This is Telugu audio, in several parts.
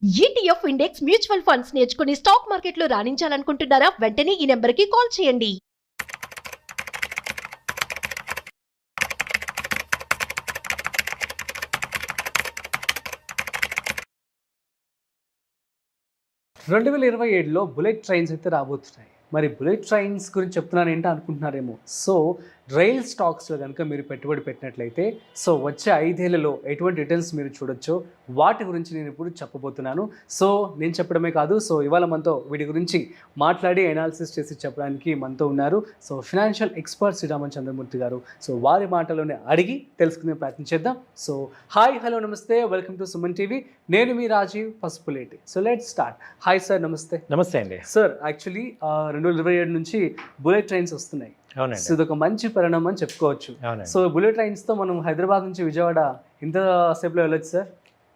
ఈటీఎఫ్ ఇండెక్స్ మ్యూచువల్ ఫండ్స్ నేర్చుకుని స్టాక్ మార్కెట్లో రాణించాలనుకుంటున్నారా? వెంటనే ఈ నెంబర్కి కాల్ చేయండి. రెండు వేల 27లో బుల్లెట్ ట్రైన్స్ అయితే రాబోతున్నాయి. మరి బుల్లెట్ ట్రైన్స్ గురించి చెప్తున్నాను ఏంటో అనుకుంటున్నారేమో. సో రైల్ స్టాక్స్లో కనుక మీరు పెట్టుబడి పెట్టినట్లయితే సో వచ్చే 5 ఏళ్లలో ఎటువంటి రిటర్న్స్ మీరు చూడొచ్చో వాటి గురించి నేను ఇప్పుడు చెప్పబోతున్నాను. సో నేను చెప్పడమే కాదు, సో ఇవాళ మనతో వీటి గురించి మాట్లాడి అనాలిసిస్ చేసి చెప్పడానికి మనతో ఉన్నారు. So financial expert Sriraman Chandramurthy garu. So వారి మాటలోనే అడిగి తెలుసుకునే ప్రయత్నం చేద్దాం. సో హాయ్, హలో, నమస్తే, వెల్కమ్ టు సుమన్ టీవీ. నేను మీ Rajeev Pasupuleti. So let's start. Hi sir, నమస్తే. నమస్తే అండి. సార్, యాక్చువల్లీ 2027 నుంచి బుల్లెట్ ట్రైన్స్ వస్తున్నాయి. అవునండి. సో ఇది ఒక మంచి పరిణామం అని చెప్పుకోవచ్చు. సో బుల్లెట్ ట్రైన్స్తో మనం హైదరాబాద్ నుంచి విజయవాడ ఇంత సేపులో వెళ్ళొచ్చు సార్?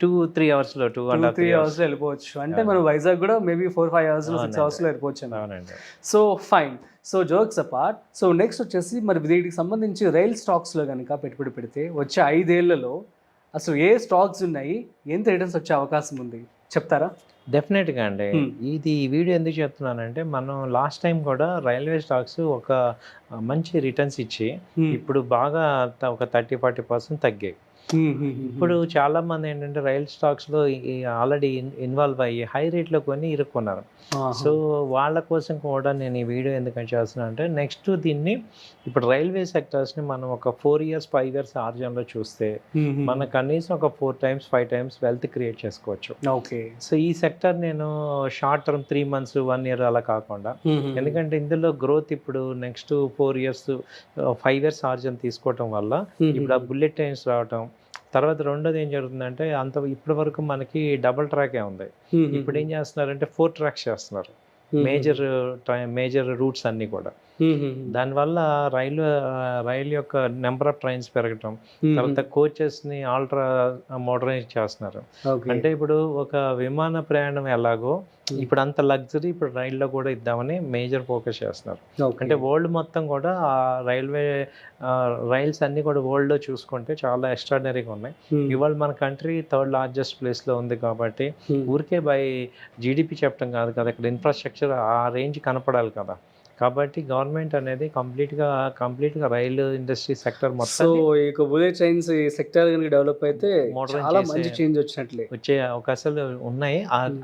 2-3 అవర్స్లో 2-3 అవర్స్లో వెళ్ళిపోవచ్చు. అంటే మనం వైజాగ్ కూడా మేబీ 4-5 అవర్స్లో 6 అవర్స్లో వెళ్ళిపోవచ్చు. అవునండి. So fine. So jokes apart, so next వచ్చేసి మరి వీటికి సంబంధించి రైల్ స్టాక్స్లో కనుక పెట్టుబడి పెడితే వచ్చే 5 ఏళ్లలో అసలు ఏ స్టాక్స్ ఉన్నాయి, ఎంత రిటర్న్స్ వచ్చే అవకాశం ఉంది చెప్తారా? డెఫినెట్గా అండి. ఇది ఈ వీడియో ఎందుకు చెప్తున్నానంటే, మనం లాస్ట్ టైం కూడా రైల్వే స్టాక్స్ ఒక మంచి రిటర్న్స్ ఇచ్చి ఇప్పుడు బాగా ఒక 30-40% తగ్గాయి. ఇప్పుడు చాలా మంది ఏంటంటే రైల్ స్టాక్స్లో ఆల్రెడీ ఇన్వాల్వ్ అయ్యి హై రేట్లో కొని ఇరుక్కున్నారు. సో వాళ్ళ కోసం కూడా నేను ఈ వీడియో ఎందుకని చేస్తున్నా అంటే, నెక్స్ట్ దీన్ని ఇప్పుడు రైల్వే సెక్టర్స్ని మనం ఒక 4 years 5 years ఆర్జన్లో చూస్తే మనం కనీసం ఒక 4 times 5 times వెల్త్ క్రియేట్ చేసుకోవచ్చు. ఓకే. సో ఈ సెక్టర్ నేను షార్ట్ టర్మ్ 3 months 1 year అలా కాకుండా, ఎందుకంటే ఇందులో గ్రోత్ ఇప్పుడు నెక్స్ట్ 4 years 5 years ఆర్జన్ తీసుకోవటం వల్ల ఇప్పుడు ఆ బుల్లెట్ ట్రైన్స్ రావటం, తర్వాత రెండోది ఏం జరుగుతుందంటే, ఇప్పటి వరకు మనకి డబుల్ ట్రాకే ఉంది. ఇప్పుడు ఏం చేస్తున్నారంటే 4 tracks చేస్తున్నారు, మేజర్ రూట్స్ అన్నీ కూడా. దానివల్ల రైలు యొక్క నెంబర్ ఆఫ్ ట్రైన్స్ పెరగటం, తర్వాత కోచెస్ని ఆల్ట్రా మోడర్నైజ్ చేస్తున్నారు. అంటే ఇప్పుడు ఒక విమాన ప్రయాణం ఎలాగో ఇప్పుడు అంత లగ్జరీ ఇప్పుడు రైల్లో కూడా ఇద్దామని మేజర్ ఫోకస్ చేస్తున్నారు. అంటే వరల్డ్ మొత్తం కూడా ఆ రైల్స్ అన్నీ కూడా వరల్డ్లో చూసుకుంటే చాలా ఎక్స్ట్రాడినరీగా ఉన్నాయి. ఇవాళ మన కంట్రీ 3rd largest ప్లేస్లో ఉంది కాబట్టి ఊరికే బై జీడిపి చెప్పడం కాదు కదా, ఇక్కడ ఇన్ఫ్రాస్ట్రక్చర్ ఆ రేంజ్ కనపడాలి కదా. కాబట్టి గవర్నమెంట్ అనేది కంప్లీట్గా రైలు ఇండస్ట్రీ సెక్టర్ మొత్తం, సో ఇక బుల్లెట్ ట్రైన్స్ సెక్టర్ కనుక డెవలప్ అయితే చాలా మంచి చేంజ్ వచ్చినట్లే వచ్చే అవకాశాలు ఉన్నాయి.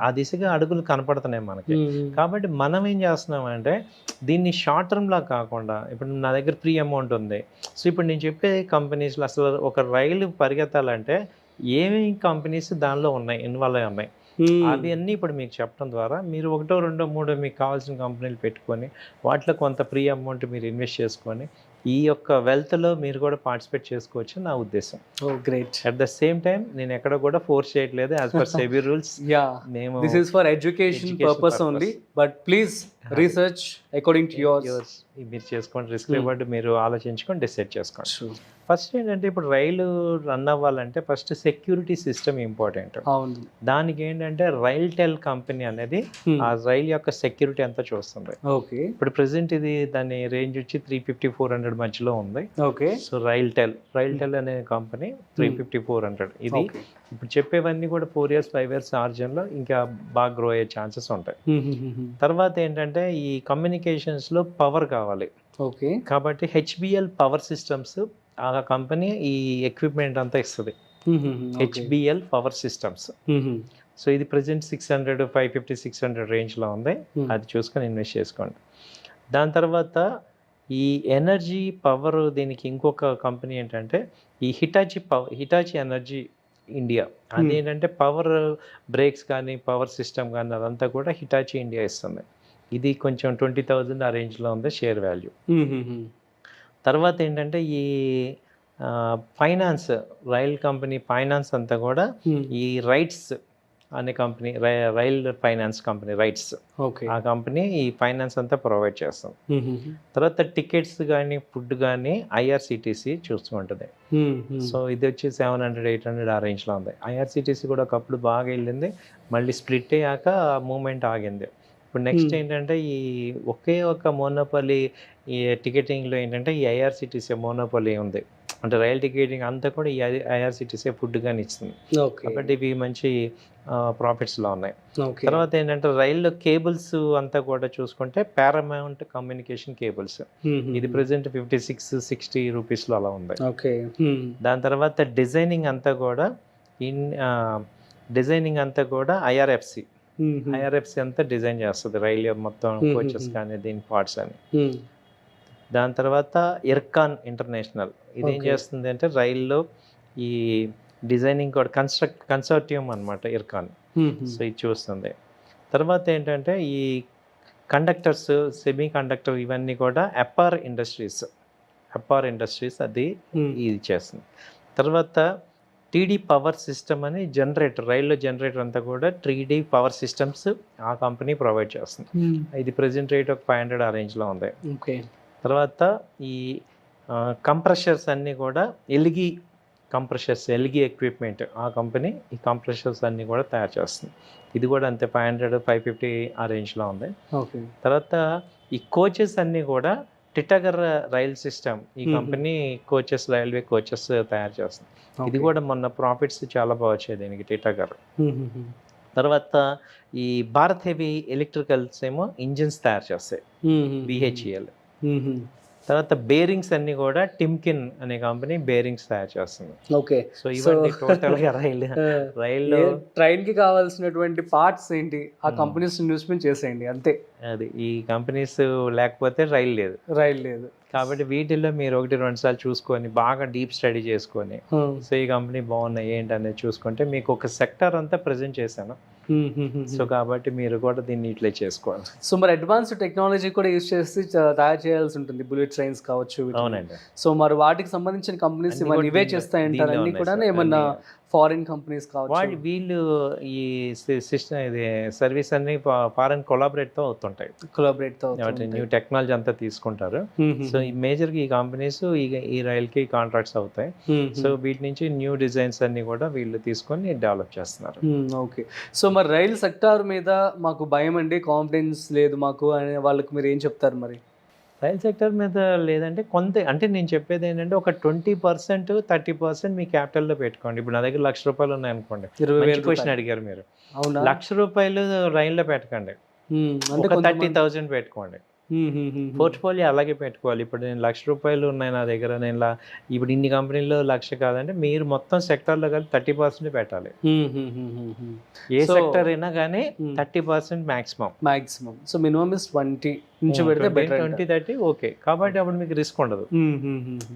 ఆ దిశగా అడుగులు కనపడుతున్నాయి మనకి. కాబట్టి మనం ఏం చేస్తున్నామంటే, దీన్ని షార్ట్ టర్మ్లా కాకుండా, ఇప్పుడు నా దగ్గర ఫ్రీ అమౌంట్ ఉంది. సో ఇప్పుడు నేను చెప్పే కంపెనీస్లో అసలు ఒక రైలు పరిగెత్తాలంటే ఏమేమి కంపెనీస్ దానిలో ఉన్నాయి, ఇన్వాల్వ్ అయి ఉన్నాయి, అవి అన్నీ ఇప్పుడు మీకు చెప్పడం ద్వారా మీరు 1, 2, 3 మీకు కావాల్సిన కంపెనీలు పెట్టుకొని వాటిలో కొంత ఫ్రీ అమౌంట్ మీరు ఇన్వెస్ట్ చేసుకొని ఈ యొక్క వెల్త్లో మీరు కూడా పార్టిసిపేట్ చేసుకోవచ్చు నా ఉద్దేశం. Oh great. At the same time నేను ఎక్కడ కూడా ఫోర్స్ చేయట్లేదు. యాజ్ పర్ సెబీ రూల్స్, మేము this is for education purpose only, but please research according to yours. మీరు చేసుకోండి, రిస్క్ రివార్డ్ మీరు ఆలోచించుకొని డిసైడ్ చేసుకోండి. ఫస్ట్ ఏంటంటే, ఇప్పుడు రైలు రన్ అవ్వాలంటే ఫస్ట్ సెక్యూరిటీ సిస్టమ్ ఇంపార్టెంట్. దానికి ఏంటంటే రైల్ టెల్ కంపెనీ అనేది ఆ రైల్ యొక్క సెక్యూరిటీ అంతా చూస్తుంది. ఓకే. ఇప్పుడు ప్రెసెంట్ ఇది దాని రేంజ్ వచ్చి 350-400 మధ్యలో ఉంది. ఓకే. సో రైల్ టెల్ అనే కంపెనీ 350-400. ఇది ఇప్పుడు చెప్పేవన్నీ కూడా 4 years 5 years ఆర్జన్లో ఇంకా బాగా గ్రో అయ్యే ఛాన్సెస్ ఉంటాయి. తర్వాత ఏంటంటే, ఈ కమ్యూనికేషన్స్లో పవర్ కావాలి. ఓకే. కాబట్టి హెచ్బిఎల్ పవర్ సిస్టమ్స్ ఆ కంపెనీ ఈ ఎక్విప్మెంట్ అంతా ఇస్తుంది. HBL power systems. సో ఇది ప్రజెంట్ 550-600 రేంజ్లో ఉంది. అది చూసుకొని ఇన్వెస్ట్ చేసుకోండి. దాని తర్వాత ఈ ఎనర్జీ పవర్, దీనికి ఇంకొక కంపెనీ ఏంటంటే ఈ హిటాచి ఎనర్జీ ఇండియా. అదేంటంటే పవర్ బ్రేక్స్ కానీ పవర్ సిస్టమ్ కానీ అదంతా కూడా హిటాచి ఇండియా ఇస్తుంది. ఇది కొంచెం 20,000 ఆ రేంజ్లో ఉంది షేర్ వాల్యూ. తర్వాత ఏంటంటే ఈ ఫైనాన్స్, రైల్ కంపెనీ ఫైనాన్స్ అంతా కూడా ఈ రైట్స్ అనే company, rail finance company rights, ఆ కంపెనీ ఈ ఫైనాన్స్ అంతా ప్రొవైడ్ చేస్తుంది. తర్వాత టికెట్స్ కానీ ఫుడ్ కానీ ఐఆర్సిటీసీ చూసుకుంటుంది. సో ఇది వచ్చి 700-800 ఆ రేంజ్లో ఉంది. ఐఆర్సిటీసీ కూడా ఒకప్పుడు బాగా వెళ్ళింది, మళ్ళీ స్ప్లిట్ అయ్యాక మూమెంట్ ఆగింది. ఇప్పుడు నెక్స్ట్ ఏంటంటే ఈ ఒకే ఒక మోనోపలి ఈ టికెటింగ్లో ఏంటంటే ఈ ఐఆర్సిటీసీ మోనోపలి ఉంది. అంటే రైల్ టికెటింగ్ అంతా కూడా ఈ ఐఆర్సిటీసీ ఫుడ్ కానీ ఇస్తుంది. ఓకే. కాబట్టి ఇవి మంచి ప్రాఫిట్స్లో ఉన్నాయి. ఓకే. తర్వాత ఏంటంటే రైల్లో కేబుల్స్ అంతా కూడా చూసుకుంటే పారామౌంట్ కమ్యూనికేషన్ కేబుల్స్, ఇది ప్రెసెంట్ 56-60 రూపీస్లో అలా ఉంది. ఓకే. దాని తర్వాత డిజైనింగ్ అంతా కూడా ఐఆర్ఎఫ్సి అంతా డిజైన్ చేస్తుంది రైలు మొత్తం కోచెస్ కానీ దీని పార్ట్స్ అని. దాని తర్వాత ఇర్కాన్ ఇంటర్నేషనల్ ఇది ఏం చేస్తుంది అంటే రైల్లో ఈ డిజైనింగ్ కూడా కన్సార్టియం అనమాట ఇర్కాన్. సో ఇది చూస్తుంది. తర్వాత ఏంటంటే ఈ కండక్టర్స్, సెమీ కండక్టర్ ఇవన్నీ కూడా అపార్ ఇండస్ట్రీస్ అది ఇది చేస్తుంది. తర్వాత టీడీ పవర్ సిస్టమ్ అని జనరేటర్, రైల్లో జనరేటర్ అంతా కూడా టీడీ పవర్ సిస్టమ్స్ ఆ కంపెనీ ప్రొవైడ్ చేస్తుంది. ఇది ప్రెజెంట్ రేట్ ఒక 500 ఆ రేంజ్లో ఉంది. ఓకే. తర్వాత ఈ కంప్రెషర్స్ అన్నీ కూడా ఎల్గి ఎక్విప్మెంట్ ఆ కంపెనీ ఈ కంప్రెషర్స్ అన్నీ కూడా తయారు చేస్తుంది. ఇది కూడా అంతే 500-550 ఆ రేంజ్లో ఉంది. ఓకే. తర్వాత ఈ కోచెస్ అన్నీ కూడా టిటాగర్ రైల్ సిస్టమ్ ఈ కంపెనీ రైల్వే కోచెస్ తయారు చేస్తుంది. ఇది కూడా మొన్న ప్రాఫిట్స్ చాలా బాగా వచ్చాయి దీనికి టిటాగర్. తర్వాత ఈ భారత్ హెవీ ఎలక్ట్రికల్స్ ఏమో ఇంజిన్స్ తయారు చేస్తాయి, BHEL. తర్వాత బేరింగ్స్ అన్ని కూడా టిమ్కిన్ అనే కంపెనీ బేరింగ్స్ తయారు చేస్తుంది. ఓకే. సో ఇవన్నీ టోటల్గా రైల్లో ట్రైన్ కి కావాల్సినటువంటి పార్ట్స్ ఏంటి ఆ కంపెనీస్ ఇన్వెస్ట్మెంట్ చేసేయండి అంతే. అది ఈ కంపెనీస్ లేకపోతే రైలు లేదు. కాబట్టి వీటిల్లో మీరు 1-2 సార్లు చూసుకొని బాగా డీప్ స్టడీ చేసుకొని సో ఈ కంపెనీ బాగున్నాయి ఏంటి అనేది చూసుకుంటే మీకు ఒక సెక్టర్ అంతా ప్రజెంట్ చేశాను. సో కాబట్టి మీరు కూడా దీన్ని ఇట్లే చేసుకోవాలి. సో మరి అడ్వాన్స్డ్ టెక్నాలజీ కూడా యూజ్ చేసి తయారు చేయాల్సి ఉంటుంది బుల్లెట్ ట్రైన్స్ కావచ్చు. అవునండి. సో మరి వాటికి సంబంధించిన కంపెనీస్ ఇవే చేస్తాయంటారు అన్ని కూడా, ఏమన్నా ఫారిన్ కంపెనీస్ కావచ్చు? వీళ్ళు ఈ సిస్టమ్ ఇది సర్వీస్ అన్ని ఫారెన్ కొలాబరేట్ తో అవుతుంటాయి. న్యూ టెక్నాలజీ అంతా తీసుకుంటారు. సో ఈ మేజర్ ఈ కంపెనీస్ ఈ రైల్ కి కాంట్రాక్ట్స్ అవుతాయి. సో వీటి నుంచి న్యూ డిజైన్స్ అన్ని కూడా వీళ్ళు తీసుకొని డెవలప్ చేస్తున్నారు. ఓకే. సో మరి రైల్ సెక్టార్ మీద మాకు భయం అండి, కాన్ఫిడెన్స్ లేదు మాకు అనే వాళ్ళకి మీరు ఏం చెప్తారు? మరి రైల్ సెక్టర్ మీద లేదంటే అంటే నేను చెప్పేది ఏంటంటే ఒక 20%-30% మీ క్యాపిటల్లో పెట్టుకోండి. ఇప్పుడు నా దగ్గర ₹1,00,000 ఉన్నాయనుకోండి, 20,000 క్వశ్చన్ అడిగారు మీరు, ₹1,00,000 రైల్లో పెట్టకండి, ఒక 30,000 పెట్టుకోండి. పోర్ట్ఫోలియో అలాగే పెట్టుకోవాలి. ఇప్పుడు నేను ₹1,00,000 ఉన్నాయి నా దగ్గర, నేను ఇప్పుడు ఇన్ని కంపెనీల్లో 1,00,000 కాదంటే మీరు మొత్తం సెక్టర్లో కలిపి 30% పెట్టాలి. ఏ సెక్టర్ అయినా కానీ 30% మాక్సిమం. సో మినిమం ఇస్ 20 నుంచి పెడితే 20-30 ఓకే. కాబట్టి అప్పుడు మీకు రిస్క్ ఉండదు.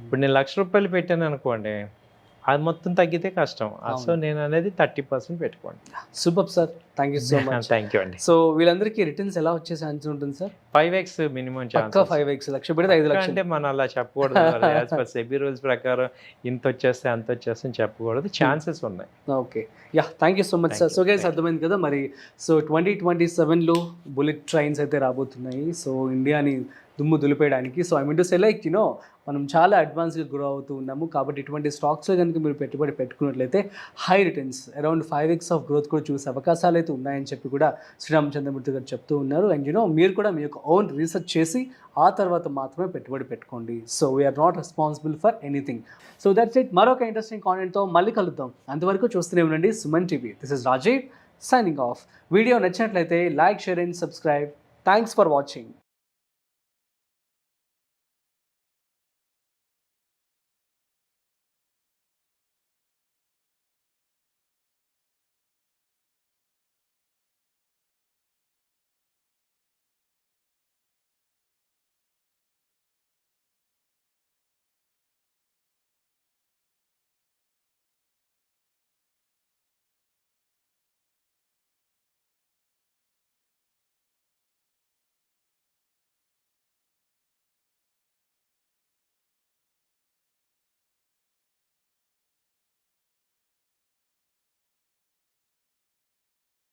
ఇప్పుడు నేను ₹1,00,000 పెట్టాను అనుకోండి, అది మొత్తం తగ్గితే కష్టం. సో నేను అనేది 30% పెట్టుకోండి. Super sir, thank you so much. Thank you అండి. సో వీళ్ళందరికీ రిటర్న్స్ ఎలా వచ్చే ఛాన్స్ ఉంటుంది sir? 5x minimum chance. 5x లక్ష పెడితే 5,00,000 అంటే మనం అలా చెప్పకూడదు. యాజ్ పర్ సెబీ రూల్స్ ప్రకారం ఇంత వచ్చేస్తే అంత వచ్చేస్తే చెప్పకూడదు, ఛాన్సెస్ ఉన్నాయి. Okay. Thank you so much sir. So guys అర్థమైంది కదా మరి. సో 2027లో బుల్లెట్ ట్రైన్స్ అయితే రాబోతున్నాయి. సో ఇండియాని దుమ్ము దులిపేయడానికి. So I mean to say like మనం చాలా అడ్వాన్స్గా గ్రో అవుతూ ఉన్నాము. కాబట్టి ఇటువంటి స్టాక్స్లో కనుక మీరు పెట్టుబడి పెట్టుకున్నట్లయితే high returns around 5x of growth కూడా చూసే అవకాశాలు అయితే ఉన్నాయని చెప్పి కూడా శ్రీరామచంద్రమూర్తి గారు చెప్తూ ఉన్నారు. అండ్ మీరు కూడా మీ యొక్క ఓన్ రీసెర్చ్ చేసి ఆ తర్వాత మాత్రమే పెట్టుబడి పెట్టుకోండి. So we're not responsible for anything. So that's it. మరొక ఇంట్రెస్టింగ్ కాంటెంట్తో మళ్ళీ కలుద్దాం. అంతవరకు చూస్తూనే ఉండండి Suman TV. This is Rajeev signing off. Video నచ్చినట్లయితే like, share and subscribe. Thanks for watching.